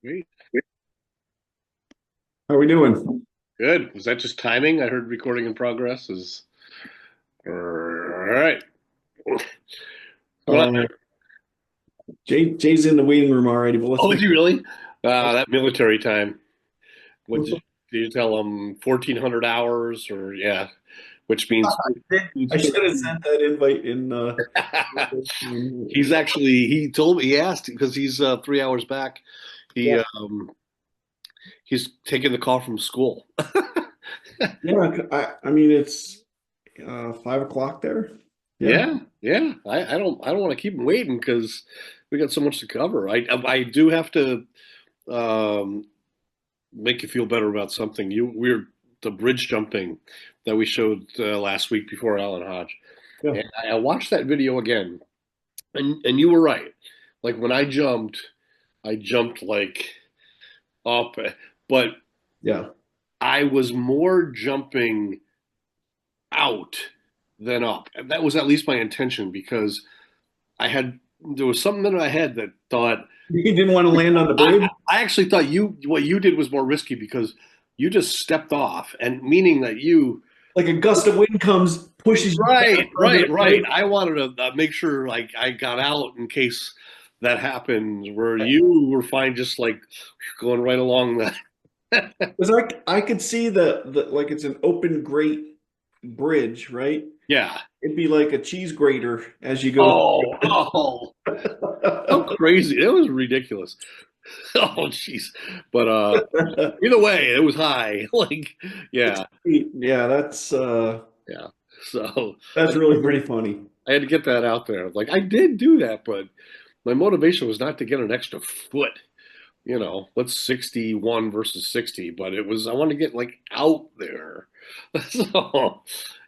Great. How are we doing? Good. Was that just timing? I heard recording in progress is all right. What's going on? Uh, Jay's in the waiting room already, but let's Oh, make. is he really? That military time. What did you tell him? 1,400 hours, or yeah, which means I should have sent that invite in. he's actually he told me he asked because he's 3 hours back. He Yeah, he's taking the call from school. yeah. I mean, it's 5 o'clock there. Yeah, Yeah, yeah. I don't want to keep him waiting because we got so much to cover. I do have to um, make you feel better about something. We're the bridge jumping that we showed last week before Alan Hodge, yeah, and I watched that video again, and you were right. Like when I jumped like up, but yeah. I was more jumping out than up. And that was at least my intention because I had there was something in my head that thought You didn't want to land on the I, bridge, I actually thought what you did was more risky because you just stepped off, and meaning that you like a gust of wind comes, pushes you back onto the right. bridge. I wanted to make sure like I got out in case that happens. Where you were fine, just like going right along the. Because I could see the like it's an open grate bridge, right? Yeah. It'd be like a cheese grater as you go Oh, how crazy! It was ridiculous. Oh, jeez. But through. either way, it was high. Like, yeah, 6 feet. Yeah, yeah. So that's really pretty funny. I had to get that out there. Like, I did do that, but my motivation was not to get an extra foot. What's 61 versus 60? But it was, I want to get like out there. So,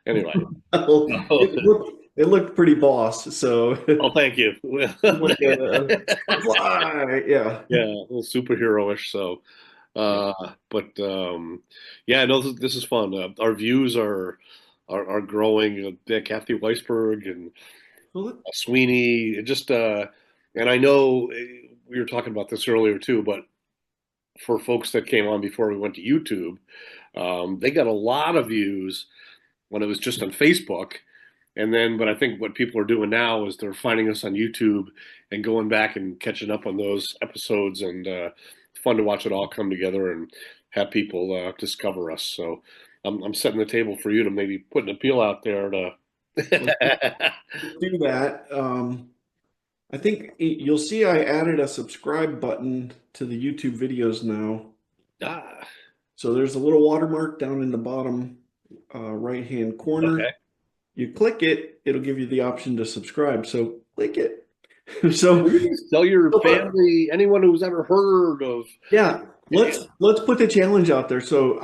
anyway. Oh, It looked pretty boss. So oh, thank you. like a fly. Yeah. Yeah, a little superhero-ish. So, uh, but yeah, no, this is fun. Our views are growing. Kathy Weisberg and Well, Sweeney. And I know we were talking about this earlier too, but for folks that came on before we went to YouTube, they got a lot of views when it was just on Facebook. But I think what people are doing now is they're finding us on YouTube and going back and catching up on those episodes, and it's fun to watch it all come together and have people discover us. So I'm setting the table for you to maybe put an appeal out there to. let's do that. I think you'll see I added a subscribe button to the YouTube videos now. Ah, So there's a little watermark down in the bottom right hand corner. okay. You click it, it'll give you the option to subscribe. So click it. So Please tell your family, anyone who's ever heard of. yeah, Yeah. let's put the challenge out there. So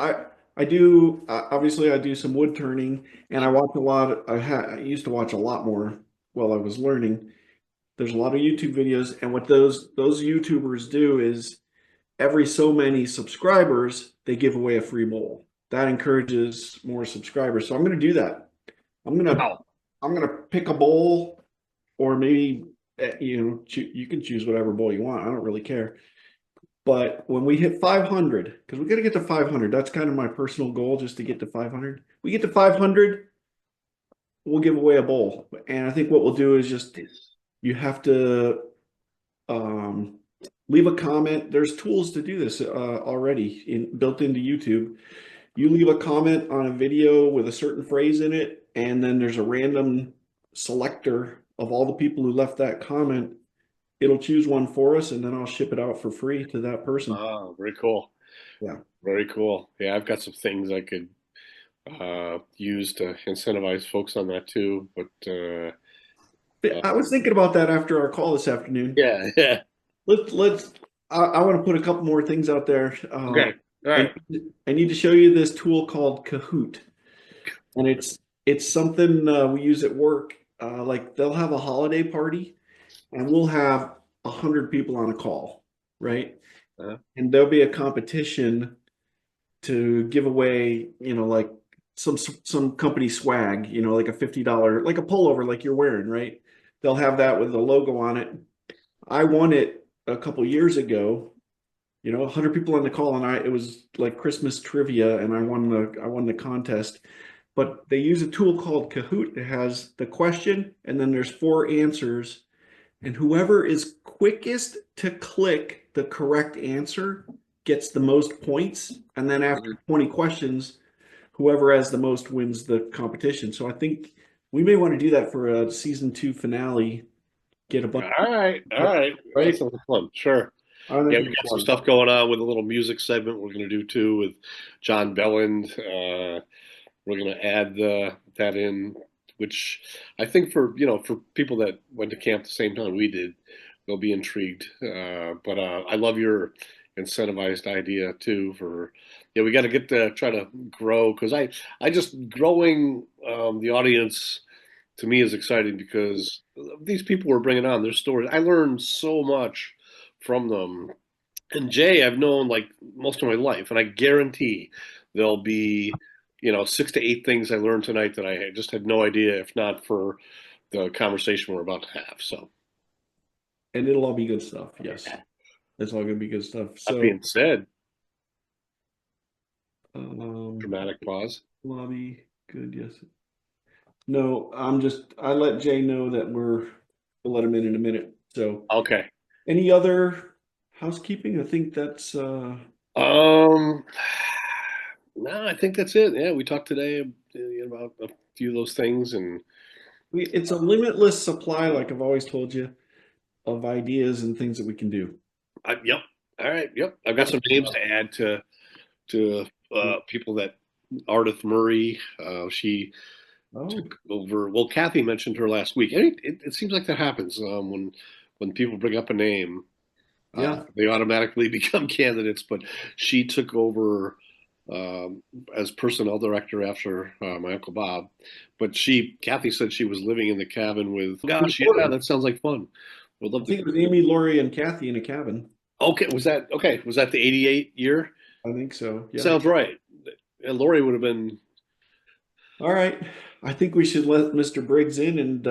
I do obviously I do some wood turning, and I watch a lot. I used to watch a lot more while I was learning. There's a lot of YouTube videos, and what those YouTubers do is every so many subscribers they give away a free bowl. That encourages more subscribers. So I'm going to do that. I'm gonna Wow. I'm gonna pick a bowl, or maybe you can choose whatever bowl you want. I don't really care. But when we hit 500, because we got to get to 500, that's kind of my personal goal, just to get to 500. We get to 500, we'll give away a bowl. And I think what we'll do is just you have to um, leave a comment. There's tools to do this already built into YouTube. You leave a comment on a video with a certain phrase in it, and then there's a random selector of all the people who left that comment. It'll choose one for us, and then I'll ship it out for free to that person. Oh, very cool. Yeah. Very cool. Yeah, I've got some things I could use to incentivize folks on that too. But I was thinking about that after our call this afternoon. yeah, yeah. Let's. I want to put a couple more things out there. Okay. All I right. I need to show you this tool called Kahoot, and it's something we use at work. Like they'll have a holiday party, and we'll have 100 people on a call, right? Uh, And there'll be a competition to give away, like some company swag, like a $50, like a pullover, like you're wearing, right? They'll have that with the logo on it. I won it a couple years ago, 100 people on the call, and it was like Christmas trivia, and I won the contest. But they use a tool called Kahoot. It has the question, and then there's four answers, and whoever is quickest to click the correct answer gets the most points. And then after 20 questions, whoever has the most wins the competition. So I think we may want to do that for a season 2 finale. Get a bunch, All right, all right. That right? sounds fun. Sure. I think Yeah, it'd we be got some fun. stuff going on with a little music segment we're going to do too with John Belland. We're going to add that in, which I think for people that went to camp the same time we did, they'll be intrigued. But I love your incentivized idea too. Yeah, we got to get to try to grow because I just growing the audience to me is exciting because these people we're bringing on their stories. I learned so much from them. And Jay, I've known like most of my life, and I guarantee there'll be, 6 to 8 things I learned tonight that I just had no idea if not for the conversation we're about to have. So, And it'll all be good stuff. Yes, it's all gonna be good stuff. that So, being said, um, dramatic pause. lobby, good. Yes. No, I let Jay know that we'll let him in a minute. So, Okay. any other housekeeping? I think that's, Um, no, I think that's it. Yeah, we talked today about a few of those things, and it's a limitless supply, like I've always told you, of ideas and things that we can do. yep. All right. Yep. I've got some names to add to people that Ardith Murray. She Oh, took over. Well, Kathy mentioned her last week. And it seems like that happens when people bring up a name, yeah. they automatically become candidates. But she took over as personnel director after my uncle Bob. But Kathy said she was living in the cabin with. Gosh, yeah, that sounds like fun. Would I love to. think it was Amy, Lori, and Kathy in a cabin. Okay, was that okay? Was that the '88 year? I think so. Yeah. Sounds right. And Lori would have been All right. I think we should let Mr. Briggs in and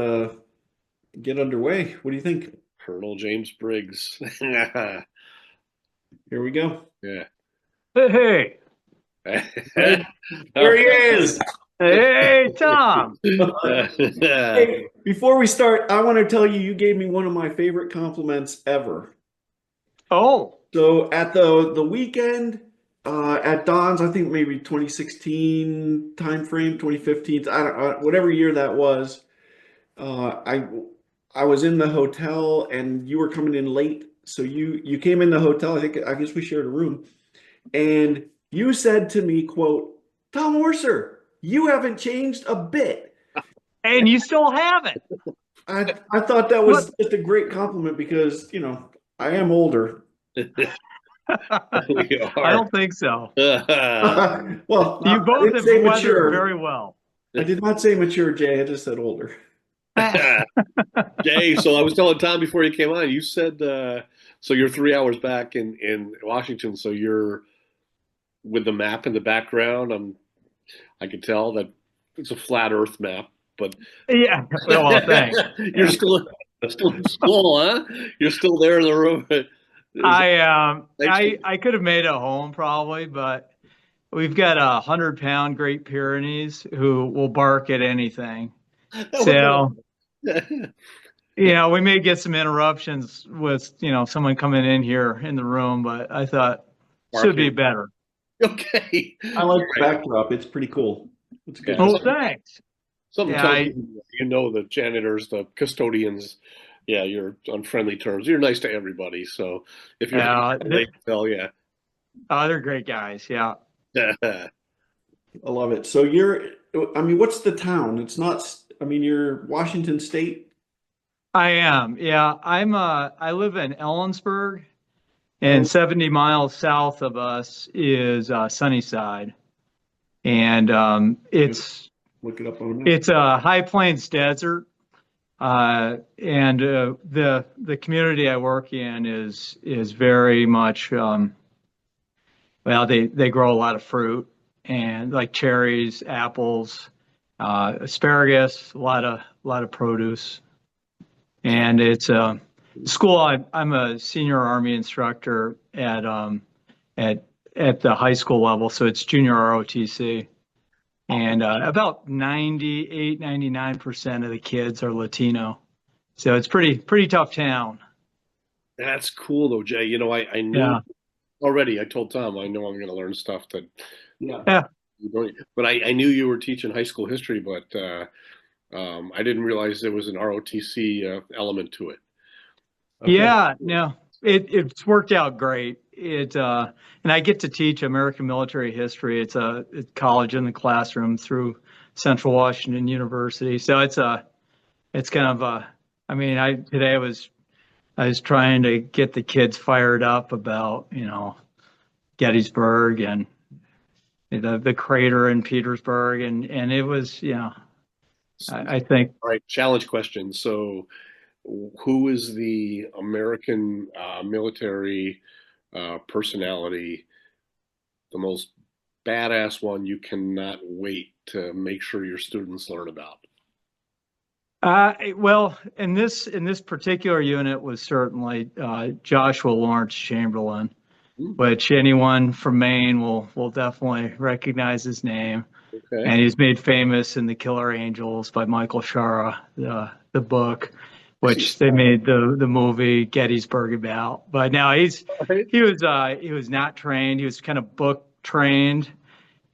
get underway. What do you think? Colonel James Briggs. Here we go. Yeah. Hey, Briggs, there he is. hey, Tom. Hey, before we start, I want to tell you, you gave me one of my favorite compliments ever. Oh, So at the weekend, at Don's, I think maybe 2016 time frame, 2015, I don't, whatever year that was. I was in the hotel and you were coming in late. So you came in the hotel. I guess we shared a room, and you said to me, "quote Tom Orser, you haven't changed a bit." and you still have it. I thought that What? was just a great compliment because I am older. We I are. don't think so. Well, You I both didn't have say weathered mature. very well. I did not say mature, Jay. I just said older. Jay, so I was telling Tom before you came on, you said so you're 3 hours back in Washington, so you're with the map in the background. I could tell that it's a flat Earth map, but Yeah. Well, thanks. you're still in school, huh? You're still there in the room. Is thanks for I could have made it home probably, but we've got 100-pound Great Pyrenees who will bark at anything. that So, would we may get some interruptions with, someone coming in here in the room, but I thought should be barking. better. Okay. I like the backdrop. It's pretty cool. It's a good Yeah, Oh, design. thanks. something Yeah, tells me the janitors, the custodians, yeah, you're on friendly terms. You're nice to everybody. So if you're yeah, they can tell, yeah. they're great guys. Yeah, I love it. So what's the town? It's not, you're Washington State. I am. Yeah, I live in Ellensburg, and Oh, 70 miles south of us is Sunnyside, and look it up on a map. it's a high plains desert. And the community I work in is very much well, they grow a lot of fruit and like cherries, apples, asparagus, a lot of produce, and it's school. I'm a senior Army instructor at at the high school level, so it's junior ROTC. And about 98, 99% of the kids are Latino. So it's pretty tough town. That's cool though, Jay. I knew Yeah. already. I told Tom I know I'm going to learn stuff that Yeah. Yeah. you don't. But I knew you were teaching high school history, but I didn't realize there was an ROTC element to it. Okay. Yeah, no, it's worked out great. And I get to teach American military history. It's college in the classroom through Central Washington University. So it's kind of I mean, I was trying to get the kids fired up about, Gettysburg and the crater in Petersburg, and it was, I think. All right, challenge question. So, who is the American military personality, the most badass one you cannot wait to make sure your students learn about? Well, in this particular unit was certainly Joshua Lawrence Chamberlain, Hmm, which anyone from Maine will definitely recognize his name. okay. And he's made famous in The Killer Angels by Michael Shara, the book, I see. which they made the movie Gettysburg about. But now Right. he was not trained. He was kind of book trained,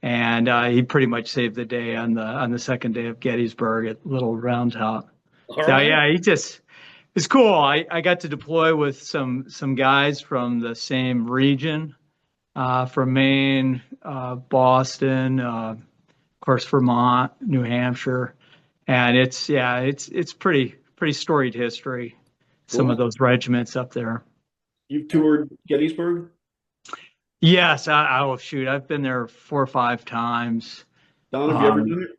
and he pretty much saved the day on the second day of Gettysburg at Little Round Top. All So right. yeah, it's cool. I got to deploy with some guys from the same region, from Maine, Boston, of course Vermont, New Hampshire, and it's pretty storied history. Some of Cool. those regiments up there. You've toured Gettysburg? Yes, oh shoot, I've been there 4 or 5 times. Don, have you ever Um, done it?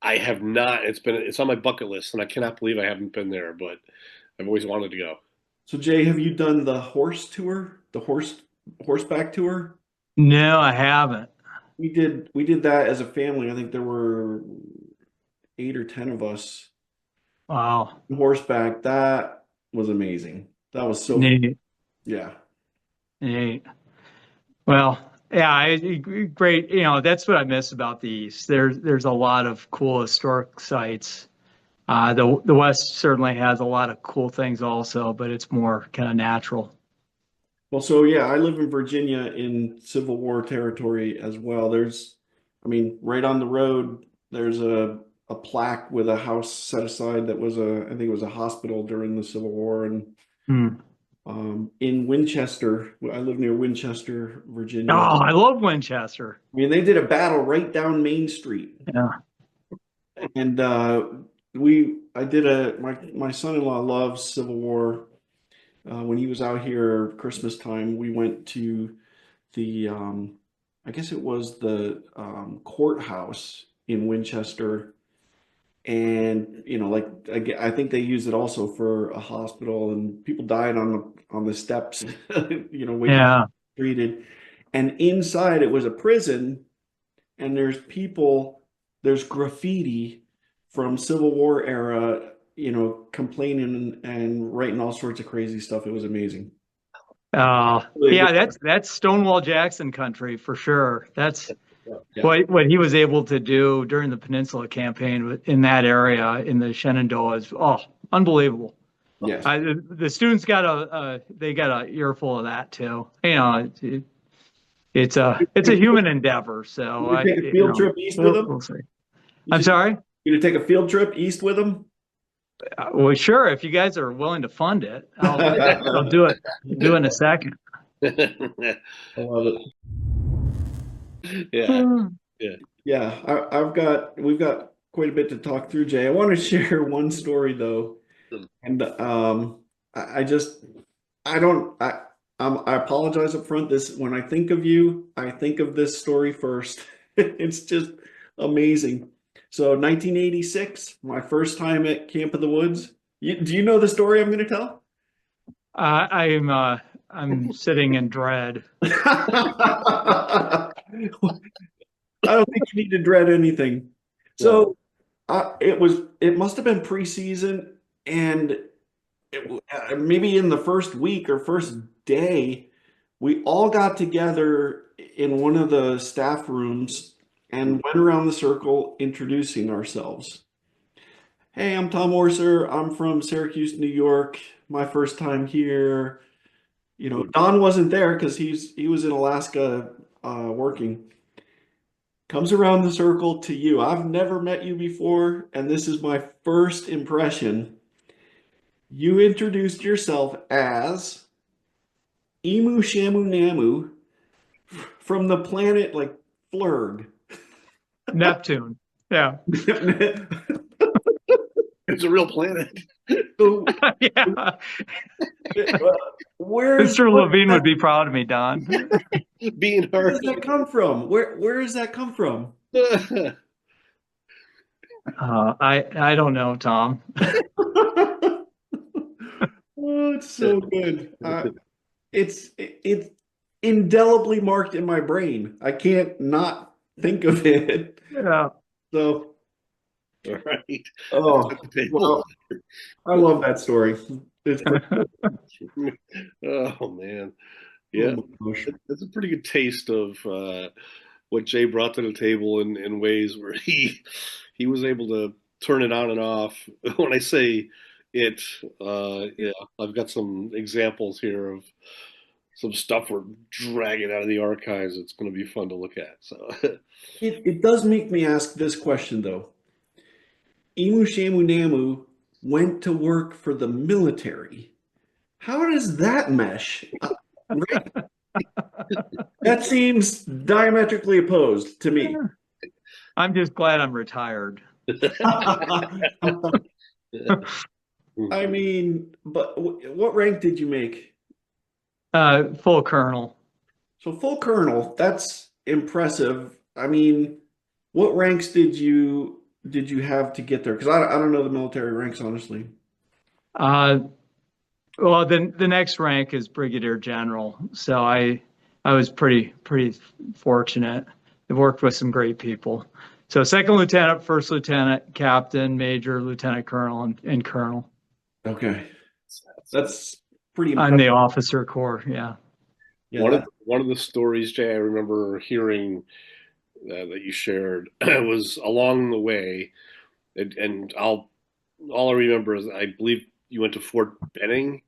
I have not. It's on my bucket list, and I cannot believe I haven't been there, but I've always wanted to go. So Jay, have you done the horse tour? The horseback tour? no, I haven't. We did that as a family. I think there were 8 or 10 of us Wow, on horseback. That was amazing. That was so fun. neat, Yeah. neat. Well, yeah, great. That's what I miss about the East. There's a lot of cool historic sites. The West certainly has a lot of cool things also, but it's more kind of natural. Well, so yeah, I live in Virginia in Civil War territory as well. I mean, right on the road, there's a plaque with a house set aside that was I think it was a hospital during the Civil War. And Hmm. in Winchester, I live near Winchester, Oh, Virginia. I love Winchester. I mean, they did a battle right down Main Street. Yeah. And my son-in-law loves Civil War. When he was out here Christmas time, we went to the I guess it was the courthouse in Winchester, and like I think they used it also for a hospital, and people died on the steps, waiting to Yeah. be treated. And inside it was a prison, and there's graffiti from Civil War era, complaining and writing all sorts of crazy stuff. It was amazing. Really Yeah, good. that's Stonewall Jackson country for sure. That's Yeah. what he was able to do during the Peninsula Campaign in that area in the Shenandoah is unbelievable. Yes. The students they got a earful of that too. It's a human endeavor. So You take a field trip east with them? we'll see. You I'm should- sorry. You gonna take a field trip east with them? Well, sure. If you guys are willing to fund it, I'll do it. I'll do it in a second. I love it. Yeah. Yeah, we've got quite a bit to talk through, Jay. I want to share one story though, and I just I don't I apologize up front. When I think of you, I think of this story first. It's just amazing. So 1986, my first time at Camp of the Woods. Do you know the story I'm going to tell? I'm sitting in dread. I don't think you need to dread anything. So it must have been preseason, and maybe in the first week or first day, we all got together in one of the staff rooms and went around the circle introducing ourselves. Hey, I'm Tom Orser. I'm from Syracuse, New York. My first time here. You know, Don wasn't there because he was in Alaska working. Comes around the circle to you. I've never met you before, and this is my first impression. You introduced yourself as Emu Shamu Namu from the planet like Flurg. Neptune. Yeah. It's a real planet. So, Yeah. where's Mr. Levine would be proud of me, Don. Being where hard. does that come from? Where does that come from? I don't know, Tom. Oh, it's so good. It's indelibly marked in my brain. I can't not think of it. Yeah. So, All right. oh, well, I love that story. It's pretty Oh man. oh Yeah. my gosh. That's a pretty good taste of what Jay brought to the table in ways where he was able to turn it on and off. When I say it, yeah, I've got some examples here of some stuff we're dragging out of the archives. It's going to be fun to look at. So, It does make me ask this question though. Imu Shamu Namu went to work for the military. How does that mesh? Right? That seems diametrically opposed to me. I'm just glad I'm retired. I mean, but what rank did you make? Full colonel. So full colonel, that's impressive. I mean, what ranks did you have to get there? Because I don't know the military ranks, honestly. Uh, well, the next rank is brigadier general. So I was pretty fortunate. I've worked with some great people. So second lieutenant, first lieutenant, captain, major, lieutenant colonel, and colonel. Okay, that's pretty I'm the impressive. officer corps. Yeah. Yeah, that one of the stories, Jay, I remember hearing that you shared was along the way, and all I remember is I believe you went to Fort Benning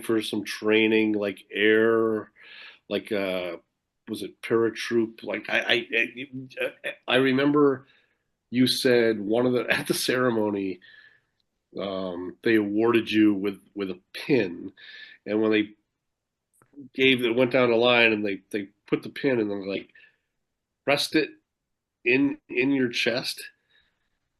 for some training, like air, like was it paratroop? Like I remember you said one of the at the ceremony, they awarded you with a pin, and when they gave it went down the line and they put the pin and then like pressed it in your chest.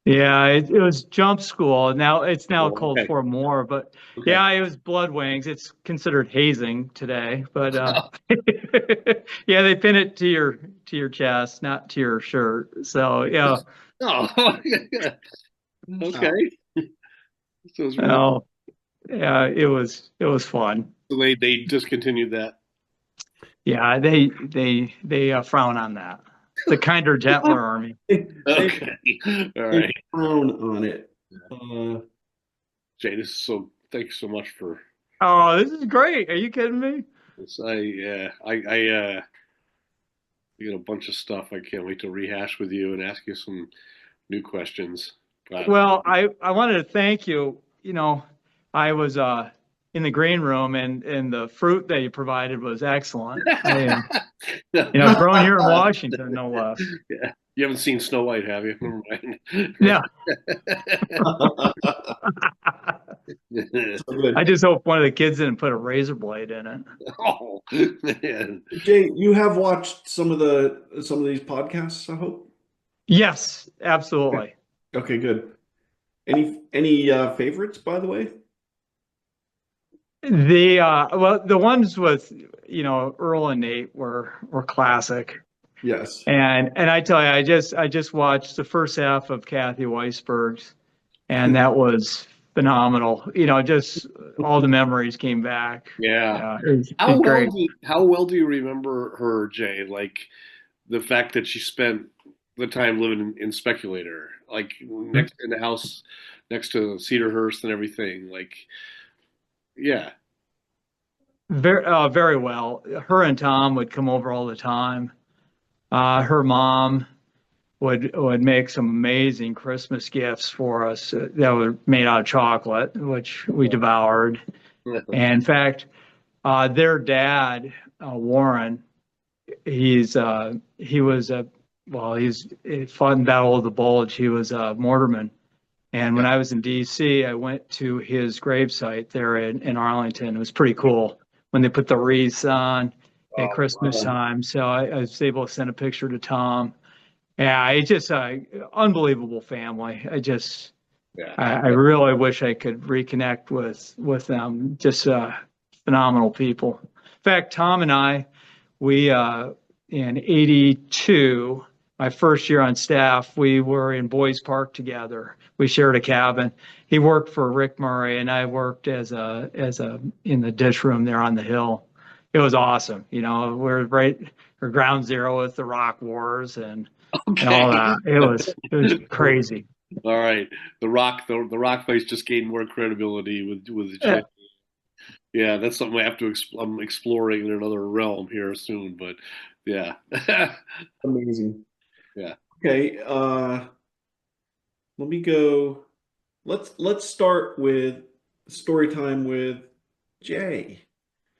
Yeah, it was jump school. Now it's now Oh, called okay, Fort Moore, but okay. yeah, it was blood wings. It's considered hazing today, but yeah, they pin it to your chest, not to your shirt. So yeah, Oh, yeah. uh, Okay. So it's really oh yeah, it was fun. so they discontinued that. Yeah, they frown on that. The kinder, gentler army. they Okay. All they right. frown on it. Uh, Jay, this is so thanks so much for Oh, this is great. Are you kidding me? this. I got a bunch of stuff I can't wait to rehash with you and ask you some new questions. But Well, I wanted to thank you. You know, I was in the green room and the fruit that you provided was excellent. Grown here in Washington, no less. yeah, you haven't seen Snow White, have you? Never mind. Yeah. so good. I just hope one of the kids didn't put a razor blade in it. Oh man. Jay, you have watched some of these podcasts, I hope. Yes, absolutely. Okay, good. Any favorites, by the way? The ones with Earl and Nate were classic. Yes. And I tell you, I just watched the first half of Kathy Weisberg's, and that was phenomenal. Just all the memories came back. Yeah. Yeah, it's great. How well do you remember her, Jay? Like the fact that she spent the time living in Speculator, like next in the house next to Cedarhurst and everything. Like, yeah. Very well. Her and Tom would come over all the time. Her mom would make some amazing Christmas gifts for us that were made out of chocolate, which we devoured. And in fact, their dad, Warren, he was a well, he fought in Battle of the Bulge. He was a mortarman. And when Yeah. I was in D.C., I went to his gravesite there in Arlington. It was pretty cool when they put the wreaths on at Oh, Christmas wow. time. So I was able to send a picture to Tom. Yeah, it's just unbelievable family. Yeah. I really wish I could reconnect with them. Just phenomenal people. In fact, Tom and I, we in '82, my first year on staff, we were in Boys Park together. We shared a cabin. He worked for Rick Murray, and I worked as a in the dish room there on the hill. It was awesome. We're right or ground zero with the Rock Wars and Okay. all that. It was crazy. All right. The Rock face just gained more credibility with Yeah. Jay. Yeah, that's something I have to I'm exploring in another realm here soon. But yeah, Amazing. yeah. Okay, let me go. Let's start with story time with Jay.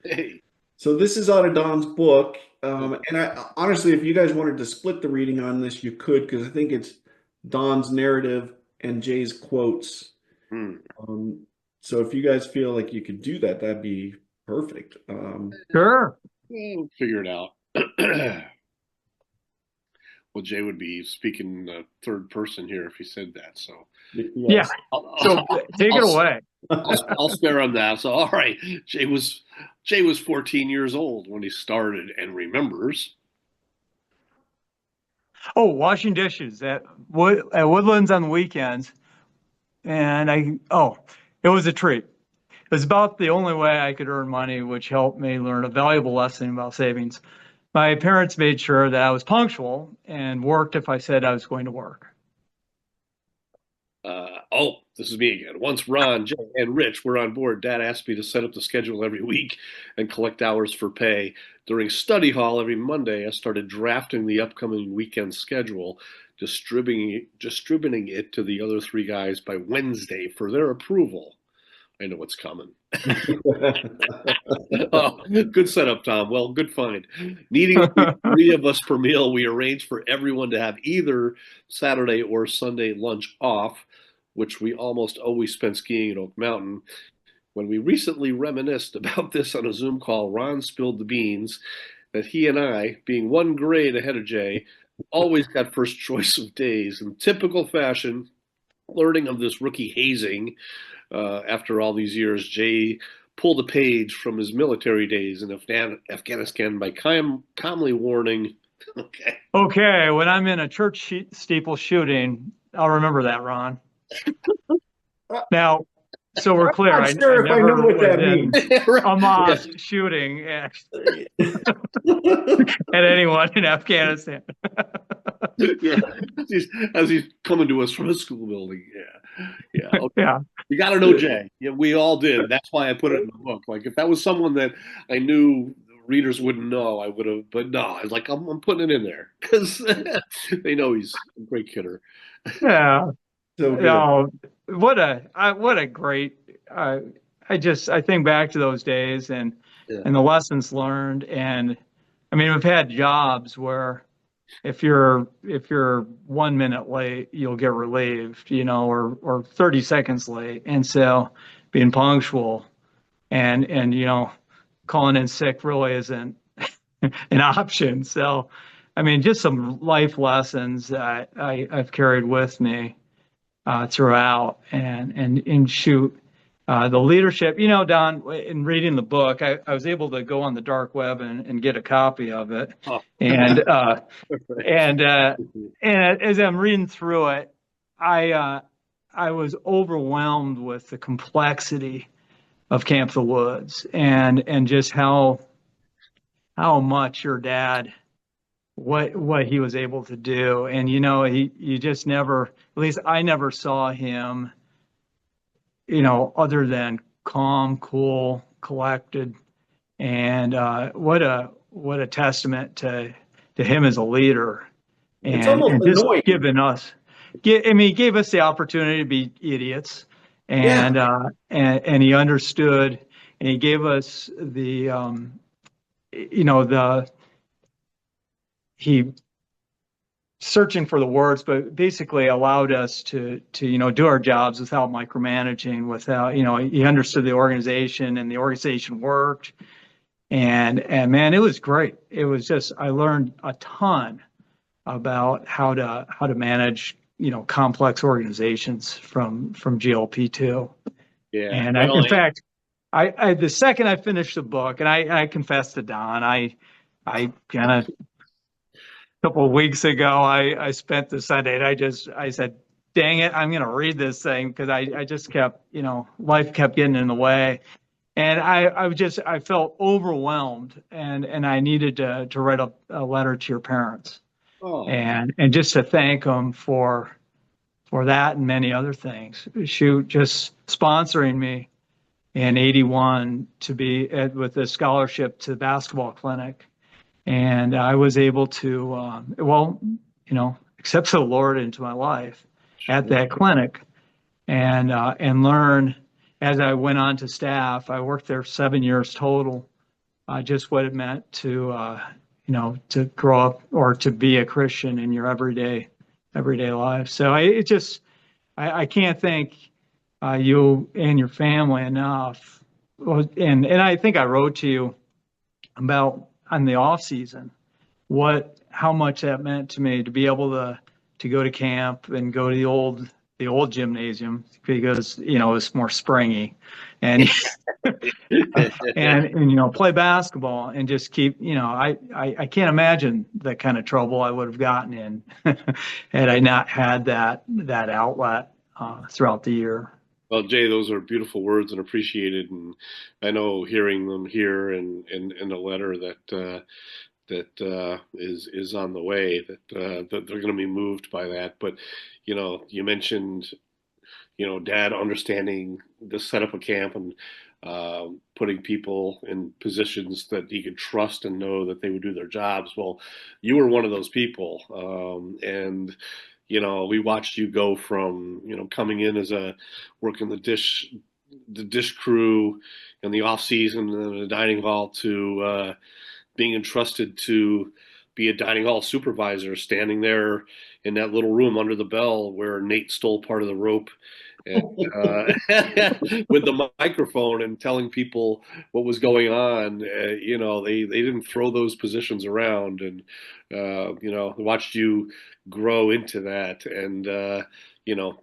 Hey, So this is out of Don's book. And I honestly, if you guys wanted to split the reading on this, you could, because I think it's Don's narrative and Jay's quotes. hmm. Um, so if you guys feel like you could do that, that'd be perfect. Sure. We'll figure it out. Well, Jay would be speaking third person here if he said that. So Yeah. Yes. So take it I'll, away. I'll spare him that. So all right, Jay was 14 years old when he started and remembers. Oh, washing dishes at Woodlands on the weekends, and it was a treat. It was about the only way I could earn money, which helped me learn a valuable lesson about savings. My parents made sure that I was punctual and worked if I said I was going to work. Oh, this is me again. Once Ron, Jay, and Rich were on board, Dad asked me to set up the schedule every week and collect hours for pay. During study hall every Monday, I started drafting the upcoming weekend schedule, distributing it to the other three guys by Wednesday for their approval. I know what's coming. Oh, good setup, Tom. Well, good find. Needing to be three of us per meal, we arranged for everyone to have either Saturday or Sunday lunch off, which we almost always spent skiing at Oak Mountain. When we recently reminisced about this on a Zoom call, Ron spilled the beans that he and I, being one grade ahead of Jay, always got first choice of days. In typical fashion, learning of this rookie hazing after all these years, Jay pulled a page from his military days in Afghanistan by calmly warning, okay. Okay, when I'm in a steeple shooting, I'll remember that, Ron. Now, so we're clear. I'm I not sure if I know never what was that in means. a Yeah. mosque shooting at anyone in Afghanistan. Yeah. As he's coming to us from a school building. Yeah. Yeah. Okay. Yeah. You got to know Jay. Yeah, we all did. That's why I put it in the book. Like if that was someone that I knew readers wouldn't know, I would have. But no, I was like, I'm putting it in there because they know he's a great kidder. Yeah. So good. Oh, what a great. I think back to those days Yeah. and the lessons learned, and I mean, we've had jobs where if you're 1 minute late, you'll get relieved, or 30 seconds late, and so being punctual and calling in sick really isn't an option. So, I mean, just some life lessons that I've carried with me throughout, and shoot. The leadership, Don, in reading the book, I was able to go on the dark web and get a copy of it. Oh. And and and as I'm reading through it, I was overwhelmed with the complexity of Camp the Woods and just how much your dad what he was able to do. And you just never, at least I never saw him, other than calm, cool, collected. And what a testament to him as a leader, It's and almost just annoying. giving us, I mean, he gave us the opportunity to be idiots, Yeah. and he understood, and he gave us the he searching for the words, but basically allowed us to do our jobs without micromanaging, without, he understood the organization, and the organization worked. And man, it was great. It was just, I learned a ton about how to manage, complex organizations from GLP2. Yeah. And Well, in fact, the second I finished the book, and I confessed to Don, I kind of, a couple of weeks ago, I spent the Sunday, and I said, dang it, I'm going to read this thing, because I just kept, life kept getting in the way. And I felt overwhelmed, and I needed to write a letter to your parents, oh, and just to thank them for that and many other things. Shoot, just sponsoring me in '81 to be with a scholarship to the basketball clinic. And I was able to, accept the Lord into my life at sure. that clinic, and learn as I went on to staff. I worked there 7 years total. Just what it meant to grow up or to be a Christian in your everyday life. So I can't thank you and your family enough. Well, and I think I wrote to you about on the off season how much that meant to me to be able to go to camp and go to the old gymnasium, because it's more springy, and and play basketball, and just keep, I can't imagine the kind of trouble I would have gotten in had I not had that outlet throughout the year. Well, Jay, those are beautiful words and appreciated. And I know hearing them here and in a letter that is on the way, that they're going to be moved by that. But you mentioned Dad understanding the setup of camp, and putting people in positions that he could trust and know that they would do their jobs. Well, you were one of those people, and we watched you go from coming in as a working the dish crew in the off season in the dining hall to being entrusted to be a dining hall supervisor, standing there in that little room under the bell where Nate stole part of the rope, and with the microphone and telling people what was going on. They didn't throw those positions around, and watched you grow into that, and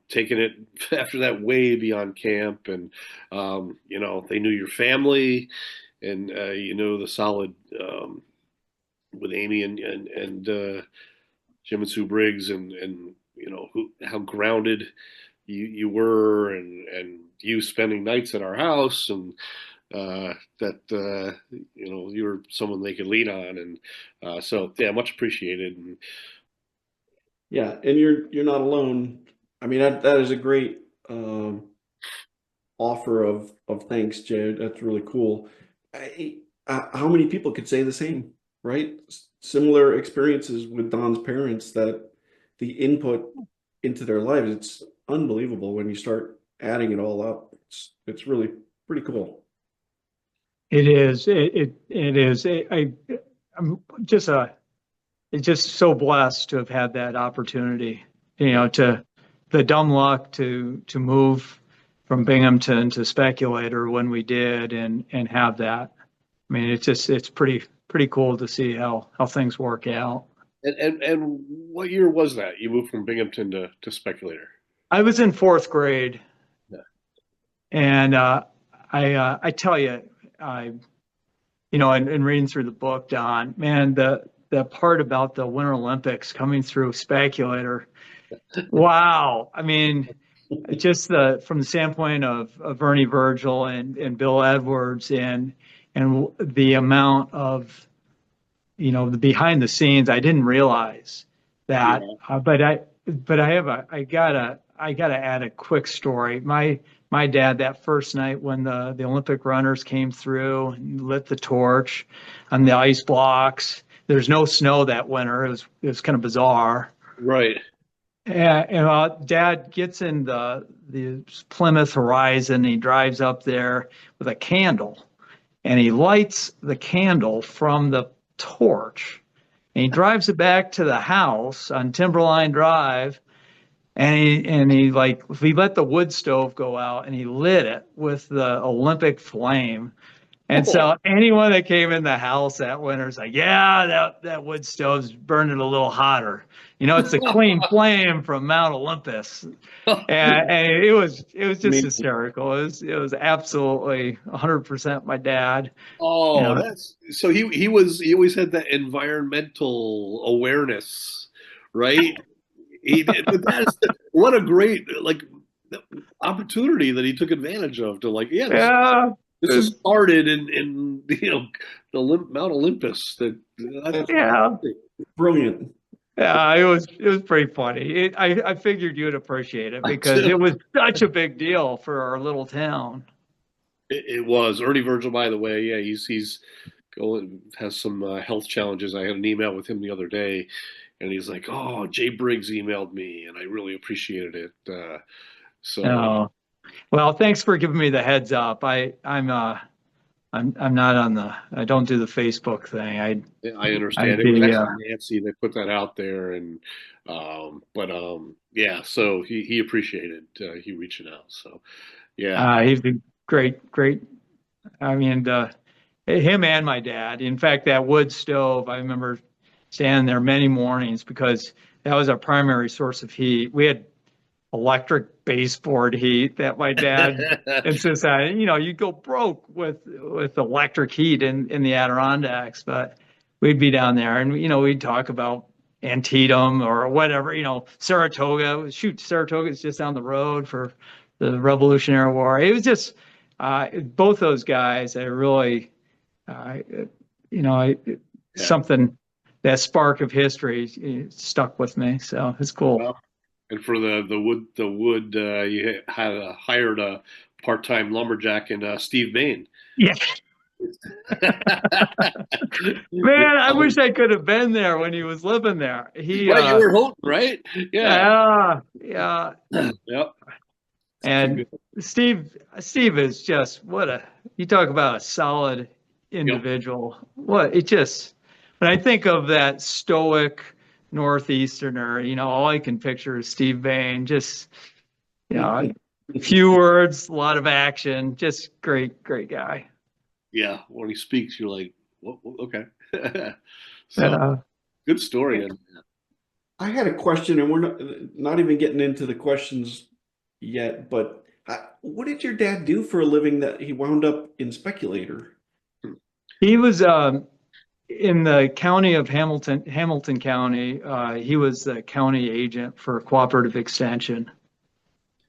taking it after that way beyond camp. And they knew your family, and the solid, with Amy and Jim and Sue Briggs, and how grounded you were, and you spending nights at our house, and that you were someone they could lean on. And so yeah, much appreciated. And Yeah, and you're not alone. I mean, that is a great offer of thanks, Jay. That's really cool. How many people could say the same, right? Similar experiences with Don's parents, that the input into their lives, it's unbelievable when you start adding it all up. It's really pretty cool. It is. It is. I'm just so blessed to have had that opportunity. To the dumb luck to move from Binghamton to Speculator when we did, and have that. I mean, it's pretty cool to see how things work out. and what year was that you moved from Binghamton to Speculator? I was in fourth grade, Yeah. and I tell you, I and reading through the book, Don, man, the part about the Winter Olympics coming through Speculator, wow. I mean, just from the standpoint of Ernie Virgil and Bill Edwards, and the amount of the behind the scenes, I didn't realize that. Yeah. I gotta add a quick story. My dad, that first night when the Olympic runners came through and lit the torch on the ice blocks. There's no snow that winter. It was kind of bizarre. Right. And Dad gets in the Plymouth Horizon. He drives up there with a candle, and he lights the candle from the torch, and he drives it back to the house on Timberline Drive, and he like he let the wood stove go out, and he lit it with the Olympic flame. And Oh, so anyone that came in the house that winter is like, yeah, that wood stove's burning a little hotter. It's the clean flame from Mount Olympus. And it was just Amazing. hysterical. It was absolutely 100% my dad. You oh, know, that's so he always had that environmental awareness, right? He did, but what a great like opportunity that he took advantage of to like, yeah, yeah, this is started in the Mount Olympus. That's yeah, Brilliant. yeah. It was pretty funny. I figured you'd appreciate it because it was such a big deal for our little town. it was Ernie Virgil, by the way. Yeah, he's going has some health challenges. I had an email with him the other day, and he's like, "Oh, Jay Briggs emailed me, and I really appreciated it." So Oh, well, thanks for giving me the heads up. I'm not on I don't do the Facebook thing. yeah, I understand. I'd It was be, actually Nancy that put that out there, and yeah. So he appreciated he reaching out. So yeah, he's a great, great. I mean, him and my dad. In fact, that wood stove, I remember standing there many mornings because that was our primary source of heat. We had electric baseboard heat that my dad insisted on. You'd go broke with electric heat in the Adirondacks, but we'd be down there and we'd talk about Antietam or whatever. Saratoga. Shoot, Saratoga's just down the road for the Revolutionary War. It was just both those guys. I really, uh, you know, I, yeah. something that spark of history stuck with me. So it's cool. Well, and for the wood, you had hired a part-time lumberjack in Steve Bain. Yeah. Yeah. Man, I wish I could have been there when he was living there. Right, you were Houghton, right? Yeah. Yeah. Yep. Too And good. Steve is just you talk about a solid Yep. individual. When I think of that stoic Northeasterner, all I can picture is Steve Bain. Just, few words, a lot of action, just great, great guy. Yeah. When he speaks, you're like, okay. So Uh, good story. And I had a question, and we're not even getting into the questions yet, but what did your dad do for a living that he wound up in Speculator? he was in the county of Hamilton County. He was the county agent for Cooperative Extension.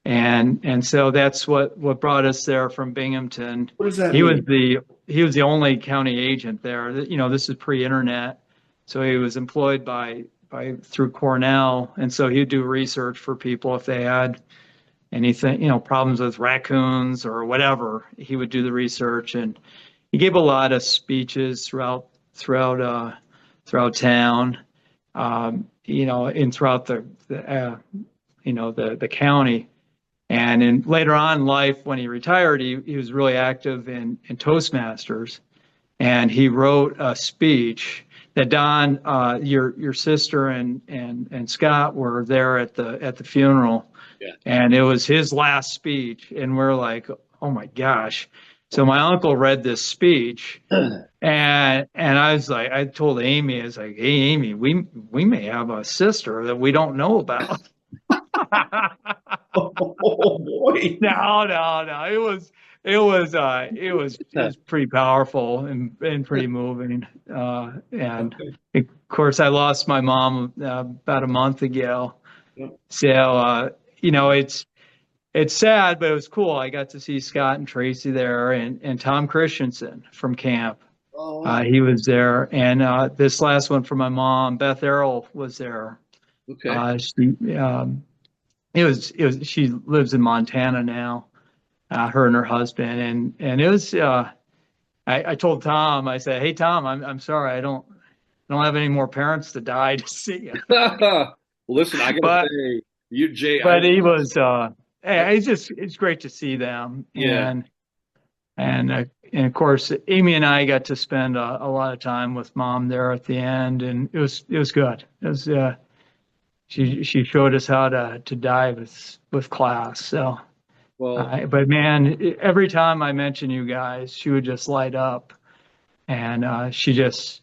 And so that's what brought us there from Binghamton. What does that He was mean? the only county agent there. This is pre-internet, so he was employed by through Cornell, and so he'd do research for people if they had anything, problems with raccoons or whatever. He would do the research, and he gave a lot of speeches throughout town, and throughout the county. And later on in life, when he retired, he was really active in Toastmasters, and he wrote a speech that Don, your sister and Scott were there at the funeral, yeah. and it was his last speech, and we're like, oh my gosh. So my uncle read this speech, and I was like, I told Amy, I was like, hey Amy, we may have a sister that we don't know about. Oh boy. No. It was pretty powerful and pretty moving. And Okay. of course, I lost my mom about a month ago. Yep. So it's sad, but it was cool. I got to see Scott and Tracy there, and Tom Christensen from camp. Oh, wow. He was there, and this last one for my mom, Beth Errol, was there. Okay. She it was she lives in Montana now. Her and her husband, and it was. I told Tom, I said, "Hey Tom, I'm sorry, I don't have any more parents to die to see you." Well, listen, I gotta But say, you, Jay, but he was. It's great to see them, yeah. and of course, Amy and I got to spend a lot of time with mom there at the end, and it was good. It was she showed us how to dive with class. So, Well, but man, every time I mention you guys, she would just light up, and she just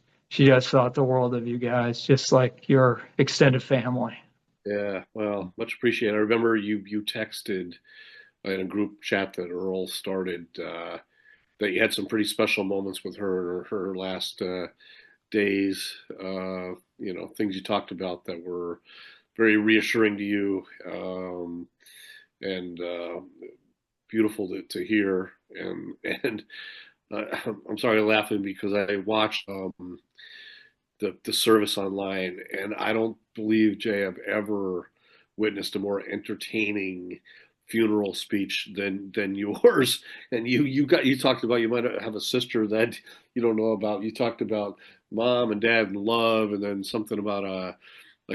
thought the world of you guys, just like your extended family. yeah. Well, much appreciated. I remember you texted in a group chat that Earl started that you had some pretty special moments with her last days. Things you talked about that were very reassuring to you, and beautiful to hear. And I'm sorry, laughing because I watched the service online, and I don't believe, Jay, I've ever witnessed a more entertaining funeral speech than yours. And you talked about, you might have a sister that you don't know about. You talked about mom and dad and love, and then something about a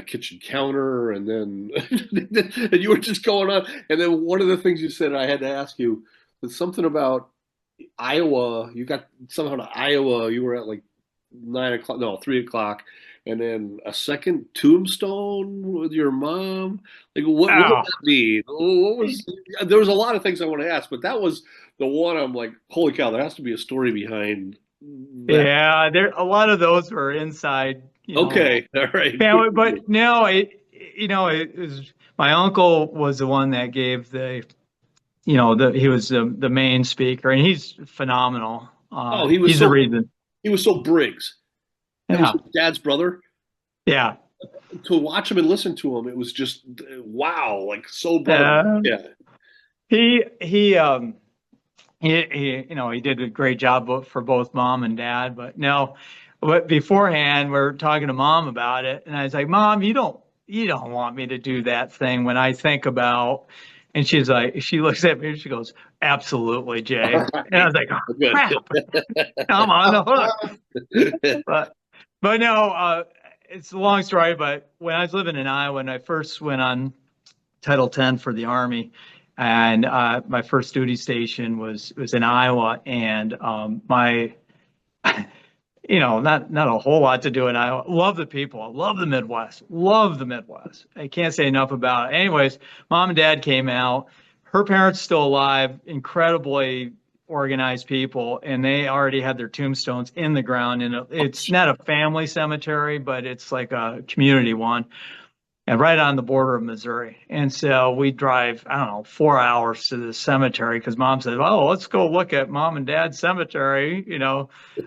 kitchen counter, and then and you were just going on. And then one of the things you said, I had to ask you, was something about Iowa. You got somehow to Iowa. You were at like 9 o'clock, no, 3 o'clock, and then a second tombstone with your mom. Like, what did Oh, that mean? What was? There was a lot of things I want to ask, but that was the one. I'm like, holy cow! There has to be a story behind that. yeah, there a lot of those were inside, Okay, all right, good family. for you. But no, it was my uncle was the one that gave he was the main speaker, and he's phenomenal. Oh, he was He's the so reason. he was so Briggs. That was Yeah, his dad's brother. yeah. To watch him and listen to him, it was just wow, like so brotherly. Uh, Yeah. he he um he did a great job for both mom and dad. But no, but beforehand we're talking to mom about it, and I was like, Mom, you don't want me to do that thing when I think about. And she's like, she looks at me and she goes, "Absolutely, Jay." All And I right. was like, "Oh Good. crap, I'm on the hook." But but no, it's a long story. But when I was living in Iowa, and I first went on Title 10 for the Army, and my first duty station was in Iowa, and my not a whole lot to do in Iowa. Love the people. I love the Midwest. Love the Midwest. I can't say enough about it. Anyways, mom and dad came out. Her parents still alive, incredibly organized people, and they already had their tombstones in the ground. And it's not a family cemetery, but it's like a community one, and right on the border of Missouri. And so we drive, I don't know, 4 hours to the cemetery because mom said, "Oh, let's go look at mom and dad's cemetery,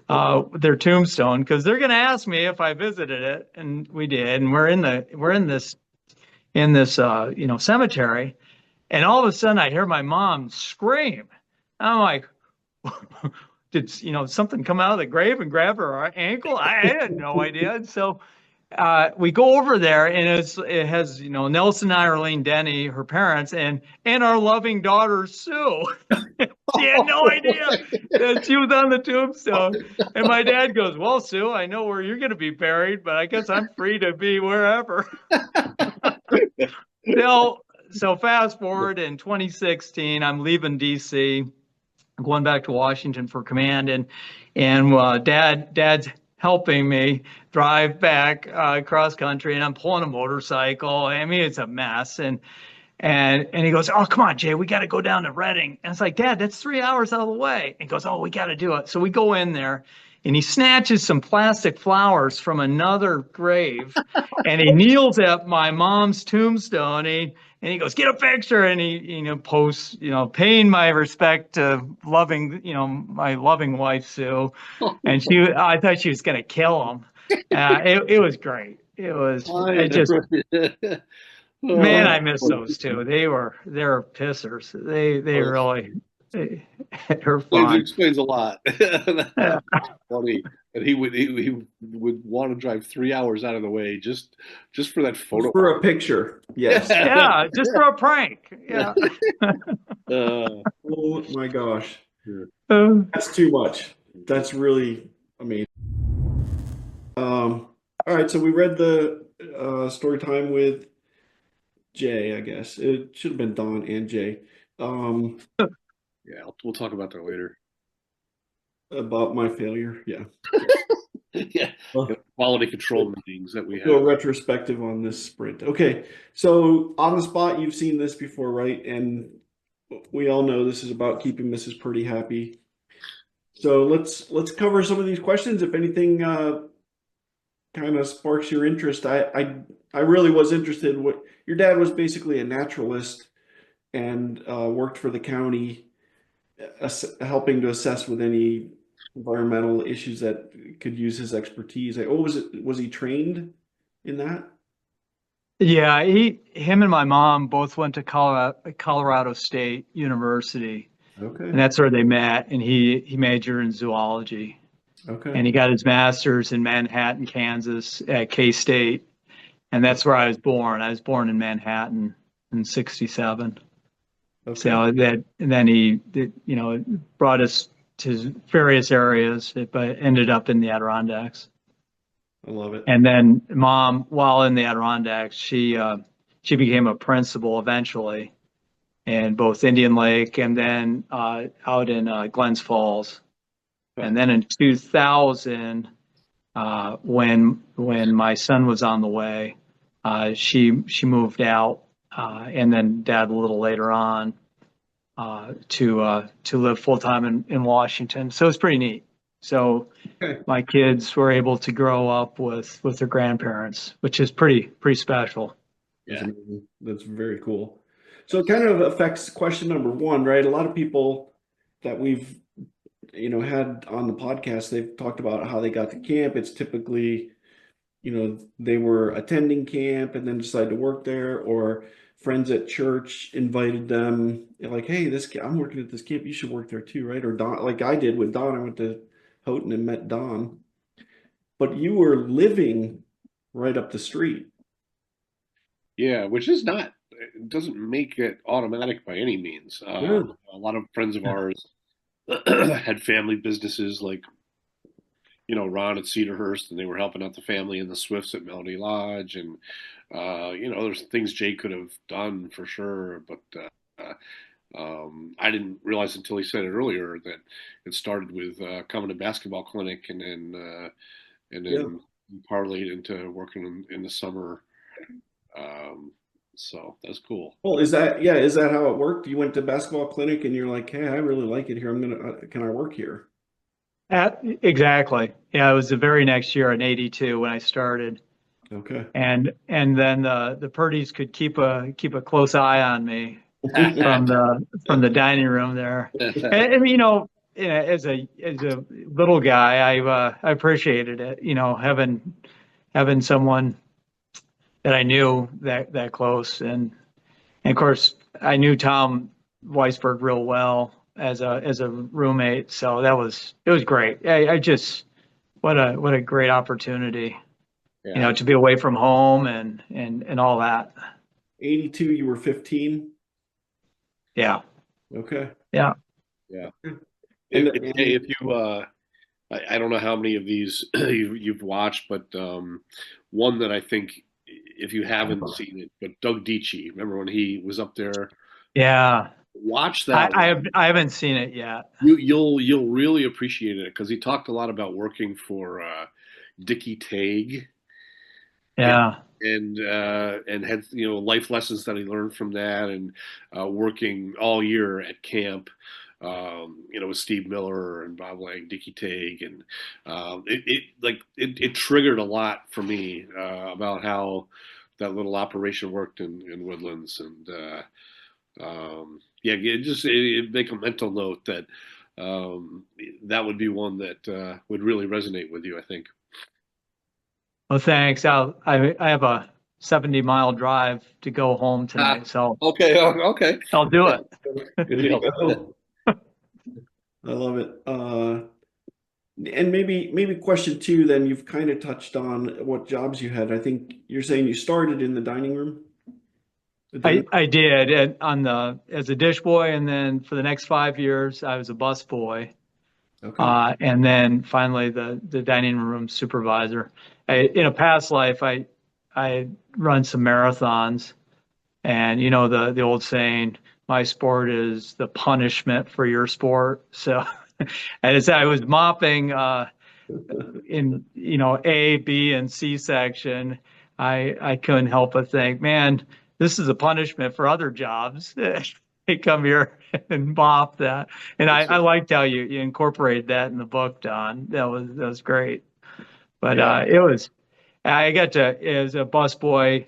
their tombstone, because they're going to ask me if I visited it." And we did. And we're in this cemetery. And all of a sudden I hear my mom scream. I'm like, did something come out of the grave and grab her ankle? I had no idea. And so we go over there, and it has Nelson and Arlene Denny, her parents, and our loving daughter Sue. She had no idea that she was on the tombstone. And my dad goes, "Well, Sue, I know where you're going to be buried, but I guess I'm free to be wherever." So fast forward in 2016, I'm leaving DC, going back to Washington for command, and dad's helping me drive back cross country, and I'm pulling a motorcycle. I mean, it's a mess, and he goes, "Oh, come on, Jay, we got to go down to Reading." And it's like, "Dad, that's 3 hours out of the way." And he goes, "Oh, we got to do it." So we go in there, and he snatches some plastic flowers from another grave, and he kneels at my mom's tombstone. And he goes, "Get a picture." And he, posts, paying my respect to my loving wife, Sue. And I thought she was going to kill him. It was great. I just, man, Oh, I miss those two. They're pissers. They really, at her It farm. explains a lot. Yeah, That's funny. And he would want to drive 3 hours out of the way just for that photo For op. a picture. Yes. Yeah. yeah, just for a prank. Yeah. Oh my gosh. Yeah. That's too much. That's really amazing. All right, so we read the story time with Jay, I guess. It should have been Don and Jay. Um, Yeah, we'll talk about that later. about my failure. Yeah. Yeah, Well, quality control meetings that we do a have. retrospective on this sprint. Okay, so on the spot, you've seen this before, right? And we all know this is about keeping Mrs. Purdy happy. So let's cover some of these questions. If anything kind of sparks your interest, I really was interested. What your dad was basically a naturalist and worked for the county, helping to assess with any environmental issues that could use his expertise. Like, oh, was it? Was he trained in that? Yeah, him and my mom both went to Colorado State University, and Okay. that's where they met. And he majored in zoology, Okay. and he got his master's in Manhattan, Kansas, at K-State, and that's where I was born. I was born in Manhattan in '67. Okay. So that, and then brought us to various areas, but ended up in the Adirondacks. I love it. And then mom, while in the Adirondacks, she became a principal eventually in both Indian Lake and then out in Glens Falls. Okay. And then in 2000, when my son was on the way, she moved out, and then dad a little later on to live full time in Washington. So it's pretty neat. So Okay. my kids were able to grow up with their grandparents, which is pretty special. That's Yeah. amazing. That's very cool. So it kind of affects question number one, right? A lot of people that we've had on the podcast, they've talked about how they got to camp. It's typically, they were attending camp and then decided to work there, or friends at church invited them, like, hey, I'm working at this camp, you should work there too, right? Or Don, like I did with Don, I went to Houghton and met Don, but you were living right up the street. Yeah, which is not, it doesn't make it automatic by any means. Yeah. A lot of friends of ours had family businesses like, Ron at Cedarhurst, and they were helping out the family and the Swifts at Melody Lodge. And, there's things Jay could have done for sure. But I didn't realize until he said it earlier that it started with coming to basketball clinic and Yeah. then parlayed into working in the summer. Um, so that's cool. Well, is that how it worked? You went to basketball clinic and you're like, hey, I really like it here. Can I work here? Exactly. Yeah, it was the very next year in '82 when I started, Okay. and then the Purdy's could keep a close eye on me from the dining room there. And yeah, as a little guy, I appreciated it. Having someone that I knew that close, and of course I knew Tom Weisberg real well as a roommate, so it was great. I just what a great opportunity, Yeah. to be away from home and all that. 82, you were 15. Yeah, Okay. yeah. Yeah. And, If you, I don't know how many of these you've watched, but one that I think if you haven't seen it, but Doug Dietschy, remember when he was up there? Yeah, Watch I, that I one. have I haven't seen it yet. You'll really appreciate it because he talked a lot about working for Dickie Tague Yeah, and had life lessons that he learned from that and working all year at camp. With Steve Miller and Bob Lang, Dickie Tague, and it triggered a lot for me about how that little operation worked in Woodlands, and yeah, it make a mental note that that would be one that would really resonate with you, I think. well, thanks. I have a 70-mile drive to go home Ah, tonight, so okay, okay. I'll do it. there you go. I love it. And maybe question two, then you've kind of touched on what jobs you had. I think you're saying you started in the dining room, the dinner. I did as a dish boy, and then for the next 5 years, I was a bus boy. Okay. And then finally the dining room supervisor. In a past life, I run some marathons, and you know the old saying, "My sport is the punishment for your sport." So, as I was mopping in A, B, and C section, I couldn't help but think, man, this is a punishment for other jobs. They come here and mop that, and I liked how you incorporated that in the book, Don. That was great. But Yeah. it was I got to as a busboy,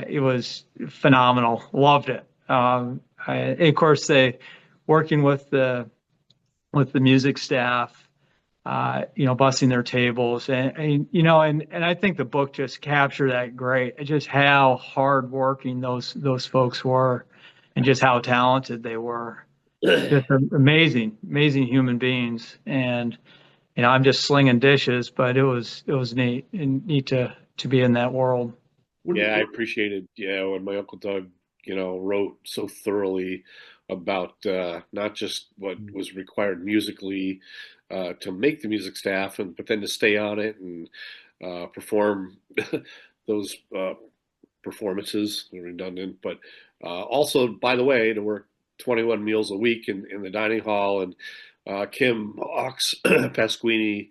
it was phenomenal. Loved it. Of course, they working with the music staff, busting their tables, and I think the book just captured that great. Just how hardworking those folks were, and just how talented they were. Just amazing human beings. And I'm just slinging dishes, but it was neat to be in that world. What, Yeah, I what, appreciated, when my Uncle Doug, wrote so thoroughly about not just what was required musically to make the music staff, but then to stay on it and perform those performances, redundant, but also, by the way, to work 21 meals a week in the dining hall. And Kim Ox Pasquini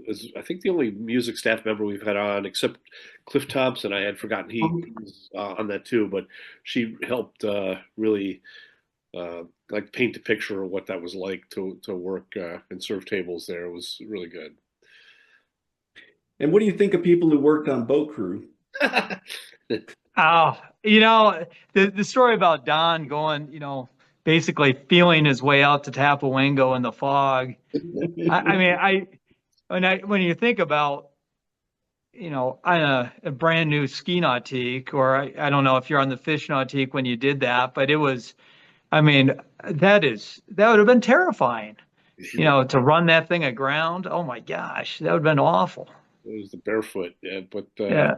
is, I think, the only music staff member we've had on, except Cliff Thompson. I had forgotten he was on that too, but she helped really like paint the picture of what that was like to work and serve tables there. It was really good. and what do you think of people who worked on boat crew? Oh, the story about Don going, basically feeling his way out to Tapawingo in the fog. I mean, when you think about, on a brand new ski nautique, or I don't know if you're on the fish nautique when you did that, but it was, I mean, that would have been terrifying, to run that thing aground. Oh my gosh, that would have been awful. It was the barefoot, yeah, but Yeah.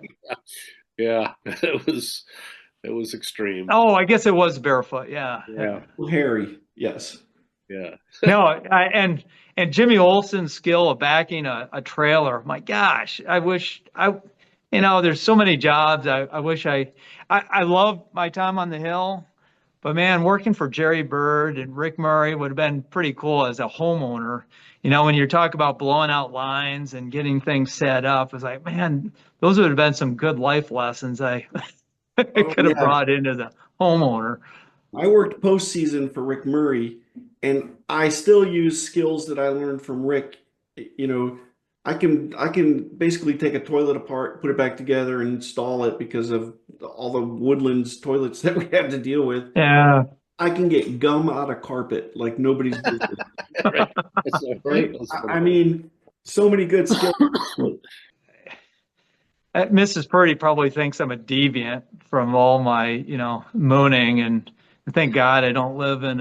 yeah, it was extreme. Oh, I guess it was barefoot. Yeah. Yeah, Harry, yes. yeah. No, and Jimmy Olsen's skill of backing a trailer. My gosh, I wish there's so many jobs. I wish I love my time on the hill, but man, working for Jerry Bird and Rick Murray would have been pretty cool as a homeowner. When you talk about blowing out lines and getting things set up, it's like, man, those would have been some good life lessons I Oh could have yeah. brought into the homeowner. I worked postseason for Rick Murray, and I still use skills that I learned from Rick. You know, I can basically take a toilet apart, put it back together, and install it because of all the Woodlands toilets that we had to deal with. Yeah. I can get gum out of carpet like nobody's business, Right. That's right. right? That's I funny. mean, so many good skills. Mrs. Purdy probably thinks I'm a deviant from all my, mooning, and thank God I don't live in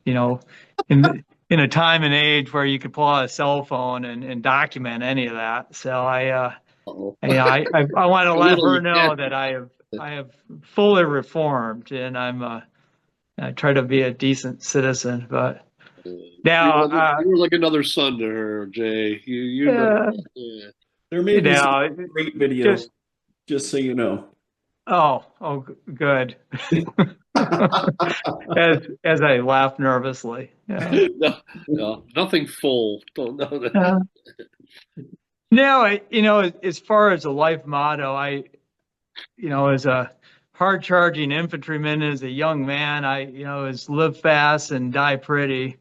you know, in a time and age where you could pull out a cell phone and document any of that. So Uh-oh. I want to A let little her you can. know that I have fully reformed, and I try to be a decent citizen. But now, You were like another son to her, Jay. You know. uh, Yeah. There may you be some know, great video, just just so you know. good. As I laugh nervously. Yeah. No, no, nothing full. Don't know that. Uh, no, as far as a life motto, as a hard charging infantryman, as a young man, is live fast and die pretty.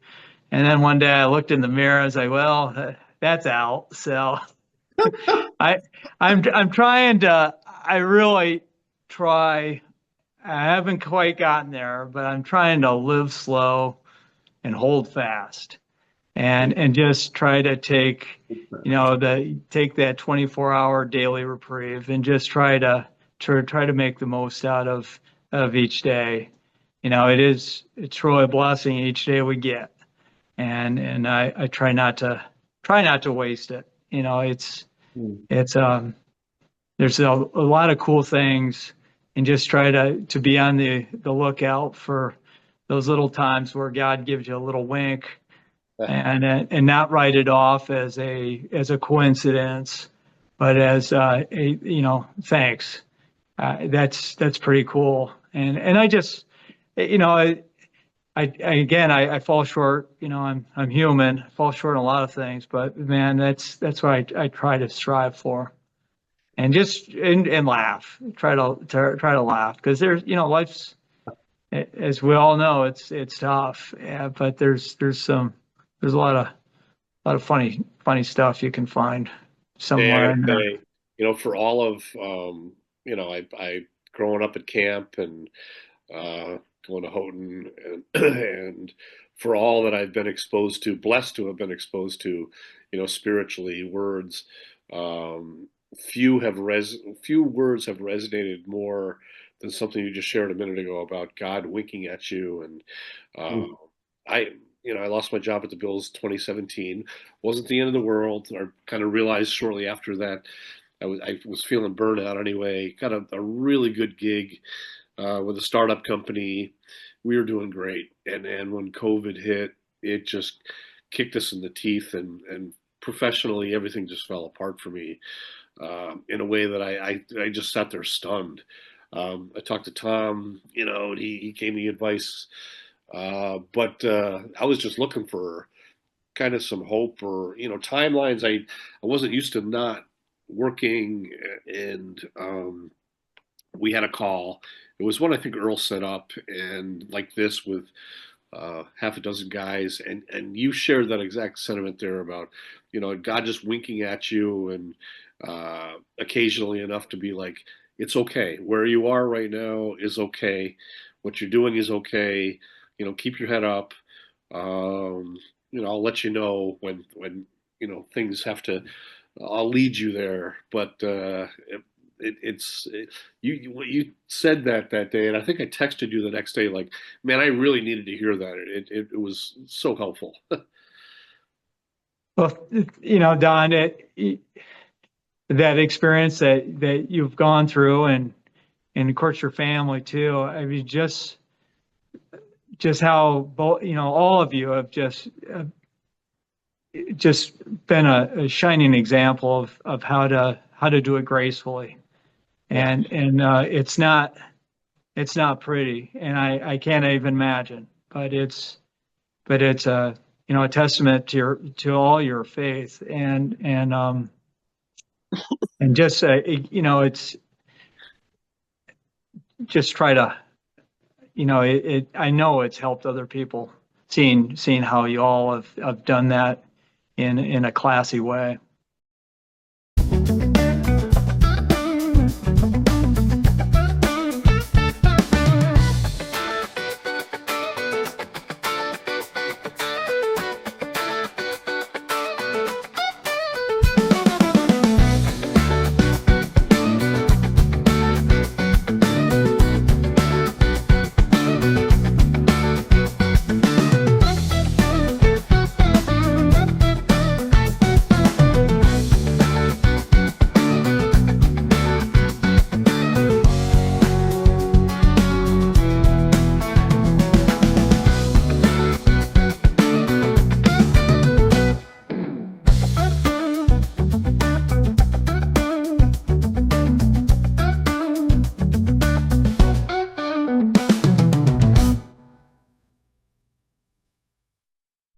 And then one day I looked in the mirror, I was like, well, that's out. So I, I'm trying to, I really try. I haven't quite gotten there, but I'm trying to live slow and hold fast, and just try to take that 24-hour daily reprieve, and just try to make the most out of each day. It's really a blessing each day we get. and I try not to waste it. It's there's a lot of cool things, and just try to be on the lookout for those little times where God gives you a little wink, and not write it off as a coincidence, but as thanks. That's pretty cool. And I just, you know, again, I fall short. I'm human. I fall short on a lot of things, but man, that's what I try to strive for, and just and laugh. Try to laugh, because life's, as we all know, it's tough. Yeah, but there's a lot of funny stuff you can find Hey, I somewhere gotta in there. say, for all of, I growing up at camp and uh, going to Houghton, and and for all that I've been exposed to, blessed to have been exposed to, spiritually, words. Um, few words have resonated more than something you just shared a minute ago about God winking at you. And Mm. I, I lost my job at the Bills 2017. Wasn't the end of the world. I kind of realized shortly after that I was feeling burnout anyway. Got a really good gig with a startup company. We were doing great, and when COVID hit, it just kicked us in the teeth, and professionally everything just fell apart for me in a way that I just sat there stunned. I talked to Tom, and he gave me advice, but I was just looking for kind of some hope, or timelines. I wasn't used to not working, and we had a call. It was one I think Earl set up, and like this with half a dozen guys, and you shared that exact sentiment there about God just winking at you, and occasionally enough to be like, it's okay. Where you are right now is okay. What you're doing is okay. Keep your head up. Um, I'll let you know when things have to. I'll lead you there, but what you said that day, and I think I texted you the next day, like, man, I really needed to hear that. It was so helpful. Well, Don, that experience that you've gone through, and of course your family too. I mean, just how both, all of you have just been a shining example of how to do it gracefully. Yeah. And it's not pretty, and I can't even imagine, but it's a testament to all your faith, and just it's just try to, I know it's helped other people, seeing how you all have done that in a classy way.